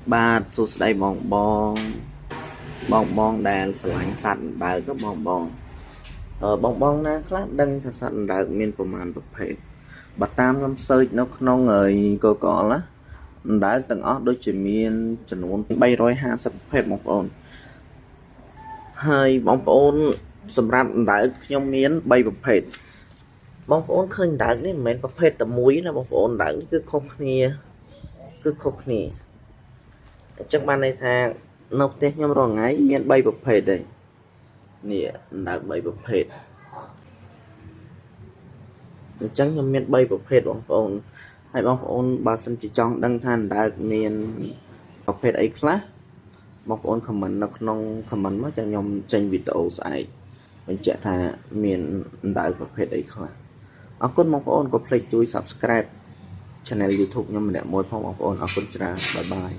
បាទសួស្តីបងដែលស្រឡាញ់សត្វអណ្ដើកក៏បងណាខ្លះដឹងថាសត្វអណ្ដើកមានប្រមាណប្រភេទបើតាមខ្ញុំសើចនៅក្នុងGoogle ណាអណ្ដើកទាំងអស់ដូចជាមានចំនួន350ប្រភេទបងប្អូនហើយបងប្អូនសម្រាប់អណ្ដើកខ្ញុំមាន3ប្រភេទបងប្អូនឃើញអណ្ដើកនេះមិនមែនប្រភេទតែមួយណាបងប្អូនអណ្ដើកនេះគឺខុសគ្នាអញ្ចឹងបានន័យថានៅផ្ទះខ្ញុំរាល់ថ្ងៃមាន3ប្រភេទទេនេះអណ្ដើក3ប្រភេទអញ្ចឹងខ្ញុំមាន3ប្រភេទបងប្អូនហើយបងប្អូនបើសិនជាចង់ដឹងថាអណ្ដើកមានប្រភេទអីខ្លះបងប្អូនខមមិននៅក្នុងខមមិនមកចាំខ្ញុំចេញវីដេអូស្អែកបញ្ជាក់ថាមានអណ្ដើកប្រភេទអីខ្លះអរគុណបងប្អូនកុំភ្លេចជួយ Subscribe Channel YouTube ខ្ញុំម្នាក់មួយផងបងប្អូនអរគុណច្រើនបាយ